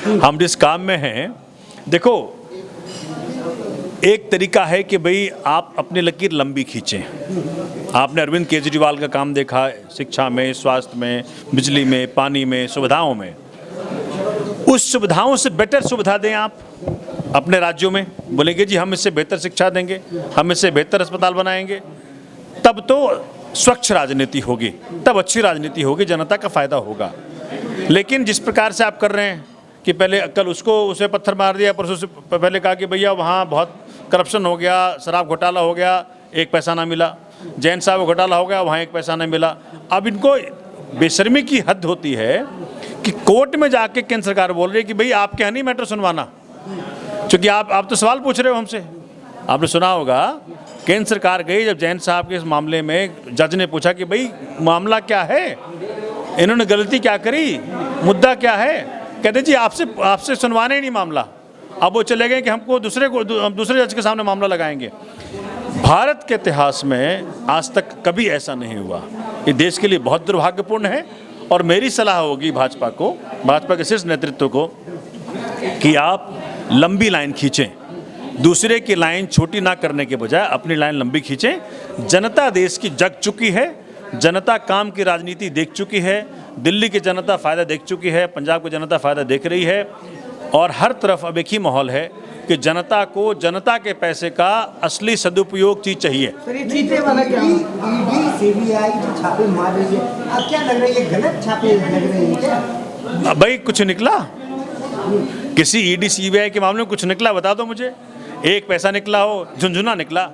हम जिस काम में हैं, देखो एक तरीका है कि भाई आप अपनी लकीर लंबी खींचें। आपने अरविंद केजरीवाल का काम देखा, शिक्षा में, स्वास्थ्य में, बिजली में, पानी में, सुविधाओं में। उस सुविधाओं से बेटर सुविधा दें आप अपने राज्यों में। बोलेंगे जी हम इससे बेहतर शिक्षा देंगे, हम इससे बेहतर अस्पताल बनाएंगे, तब तो स्वच्छ राजनीति होगी, तब अच्छी राजनीति होगी, जनता का फायदा होगा। लेकिन जिस प्रकार से आप कर रहे हैं कि पहले कल उसको उसे पत्थर मार दिया, परसों से पहले कहा कि भैया वहाँ बहुत करप्शन हो गया, शराब घोटाला हो गया, 1 पैसा ना मिला, जैन साहब घोटाला हो गया, वहाँ 1 पैसा नहीं मिला। अब इनको बेशर्मी की हद होती है कि कोर्ट में जाके केंद्र सरकार बोल रही है कि भाई आपके यहाँ नहीं मैटर सुनवाना, क्योंकि आप तो सवाल पूछ रहे हो हमसे। आपने सुना होगा केंद्र सरकार गई जब जैन साहब के इस मामले में, जज ने पूछा कि भाई मामला क्या है, इन्होंने गलती क्या करी, मुद्दा क्या है। कहते जी आपसे सुनवाने ही नहीं मामला। अब वो चले गए कि हमको दूसरे जज के सामने मामला लगाएंगे। भारत के इतिहास में आज तक कभी ऐसा नहीं हुआ। ये देश के लिए बहुत दुर्भाग्यपूर्ण है। और मेरी सलाह होगी भाजपा को, भाजपा के शीर्ष नेतृत्व को, कि आप लंबी लाइन खींचें, दूसरे की लाइन छोटी ना करने के बजाय अपनी लाइन लंबी खींचें। जनता देश की जग चुकी है, जनता काम की राजनीति देख चुकी है, दिल्ली की जनता फ़ायदा देख चुकी है, पंजाब की जनता फ़ायदा देख रही है, और हर तरफ अब एक ही माहौल है कि जनता को जनता के पैसे का असली सदुपयोग चीज चाहिए। छापे मार रही है, अब क्या लग रहा है, गलत छापे लग रहे हैं क्या? भाई कुछ निकला किसी ईडी सीबीआई के मामले में, कुछ निकला बता दो मुझे। 1 पैसा निकला हो, झुंझुना निकला।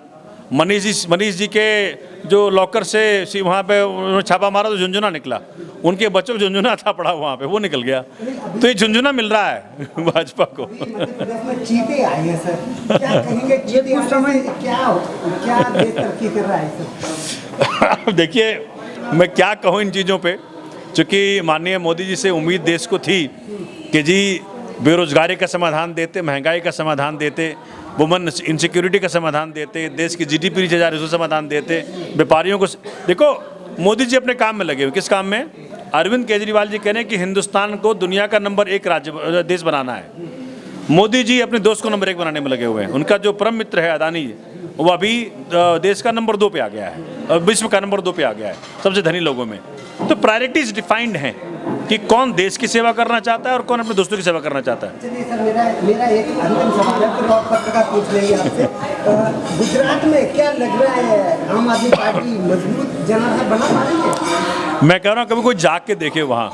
मनीष जी के जो लॉकर से वहाँ पे उन्होंने छापा मारा तो झुंझुना निकला। उनके बच्चों को झुंझुना था पड़ा वहाँ पे, वो निकल गया। तो ये झुंझुना मिल रहा है भाजपा को। चीते आए हैं सर, क्या कहेंगे? चीते उस समय क्या देश तरक्की कर रहा है सर? देखिए मैं क्या कहूँ इन चीज़ों पे, चूँकि माननीय मोदी जी से उम्मीद देश को थी कि जी बेरोजगारी का समाधान देते, महंगाई का समाधान देते, वुमन इनसिक्योरिटी का समाधान देते, देश की जीडीपी नीचे जा रही है उसका समाधान देते, व्यापारियों को। देखो मोदी जी अपने काम में लगे हुए। किस काम में? अरविंद केजरीवाल जी कह रहे हैं कि हिंदुस्तान को दुनिया का नंबर 1 देश बनाना है। मोदी जी अपने दोस्त को नंबर 1 बनाने में लगे हुए हैं। उनका जो परम मित्र है अदानी, वो अभी देश का नंबर 2 पे आ गया है, विश्व का नंबर 2 पे आ गया है सबसे धनी लोगों में। तो प्रायोरिटीज डिफाइंड हैं कि कौन देश की सेवा करना चाहता है और कौन अपने दोस्तों की सेवा करना चाहता है। चलिए सर, मेरा एक अंतिम सवाल है, फिर और पत्रकार पूछ लेंगे आपसे। गुजरात में क्या लग रहा है, आम आदमी पार्टी मजबूत जनाधार बना पा रही है? मैं कह रहा हूँ कभी कोई जाके देखे वहाँ,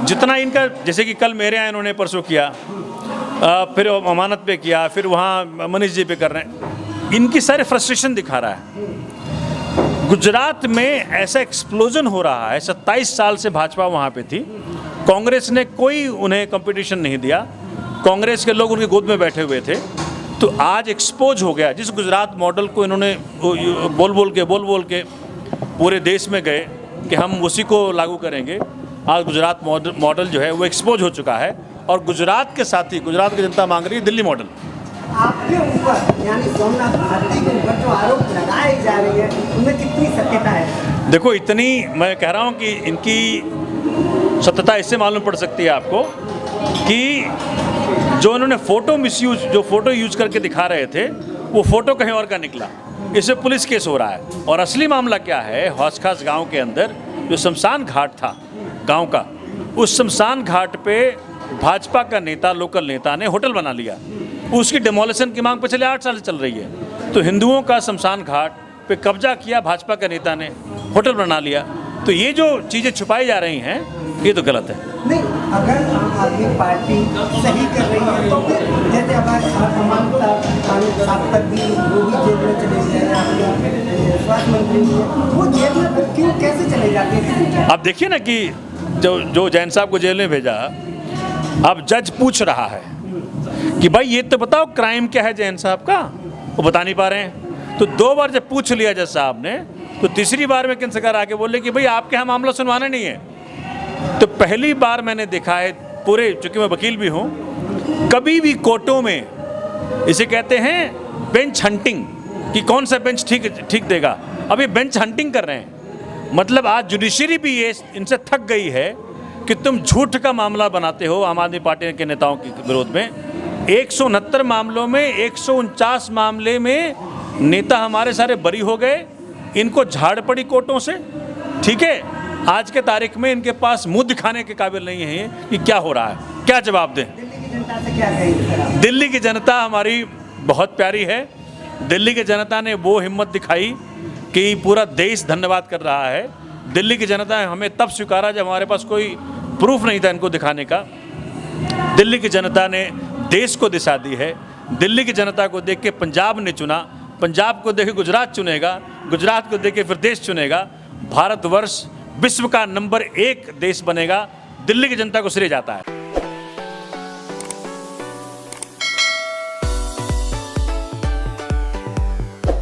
जितना इनका, जैसे कि कल मेरे यहाँ इन्होंने परसों किया, फिर अमानत पे किया, फिर वहाँ मनीष जी पे कर रहे हैं, इनकी सारी फ्रस्ट्रेशन दिखा रहा है। गुजरात में ऐसा एक्सप्लोजन हो रहा है। 27 साल से भाजपा वहाँ पे थी, कांग्रेस ने कोई उन्हें कंपटीशन नहीं दिया, कांग्रेस के लोग उनकी गोद में बैठे हुए थे। तो आज एक्सपोज हो गया। जिस गुजरात मॉडल को इन्होंने बोल बोल के पूरे देश में गए कि हम उसी को लागू करेंगे, आज गुजरात मॉडल जो है वो एक्सपोज हो चुका है। और गुजरात के साथ ही गुजरात की जनता मांग रही है दिल्ली मॉडल। आपके ऊपर यानी सोमनाथ भारती के ऊपर जो आरोप लगाए जा रहे हैं उनमें कितनी सत्यता है? देखो इतनी, मैं कह रहा हूँ कि इनकी सत्यता इससे मालूम पड़ सकती है आपको कि जो उन्होंने फोटो यूज करके दिखा रहे थे, वो फोटो कहीं और का निकला। इससे पुलिस केस हो रहा है। और असली मामला क्या है, हौस खास गाँव के अंदर जो शमशान घाट था गाँव का, उस शमशान घाट पे भाजपा का नेता, लोकल नेता ने होटल बना लिया। उसकी डिमोलिशन की मांग पिछले 8 साल से चल रही है। तो हिंदुओं का शमशान घाट पे कब्जा किया भाजपा के नेता ने, होटल बना लिया। तो ये जो चीज़ें छुपाई जा रही हैं, ये तो गलत है। नहीं, अगर आम आदमी पार्टी सही कर रही है तो फिर जैसे जेल में चले गए, स्वास्थ्य मंत्री वो जेल में क्यों, कैसे चले जाते हैं? अब देखिए ना कि जो जैन साहब को जेल में भेजा, अब जज पूछ रहा है कि भाई ये तो बताओ क्राइम क्या है जैन साहब का, वो बता नहीं पा रहे हैं। तो 2 बार जब पूछ लिया जज साहब ने, तो तीसरी बार में केंद्र सरकार आके बोले कि भाई आपके यहाँ मामला सुनवाना नहीं है। तो पहली बार मैंने देखा है पूरे, चूंकि मैं वकील भी हूँ, कभी भी कोर्टों में इसे कहते हैं बेंच हंटिंग, कि कौन सा बेंच ठीक देगा। अब ये बेंच हंटिंग कर रहे हैं। मतलब आज जुडिशरी भी ये इनसे थक गई है कि तुम झूठ का मामला बनाते हो आम आदमी पार्टी के नेताओं के विरोध में। 169 मामलों में 149 मामले में नेता हमारे सारे बरी हो गए, इनको झाड़ पड़ी कोर्टों से। ठीक है, आज के तारीख में इनके पास मुंह दिखाने के काबिल नहीं है कि क्या हो रहा है, क्या जवाब दें। दिल्ली की जनता से क्या कहेंगे सर आप? दिल्ली की जनता हमारी बहुत प्यारी है। दिल्ली की जनता ने वो हिम्मत दिखाई कि पूरा देश धन्यवाद कर रहा है। दिल्ली की जनता ने हमें तब स्वीकारा जब हमारे पास कोई प्रूफ नहीं था इनको दिखाने का। दिल्ली की जनता ने देश को दिशा दी है। दिल्ली की जनता को देख के पंजाब ने चुना, पंजाब को देख के गुजरात चुनेगा, गुजरात को देख के फिर देश चुनेगा। भारतवर्ष विश्व का नंबर 1 देश बनेगा, दिल्ली की जनता को श्रेय जाता है।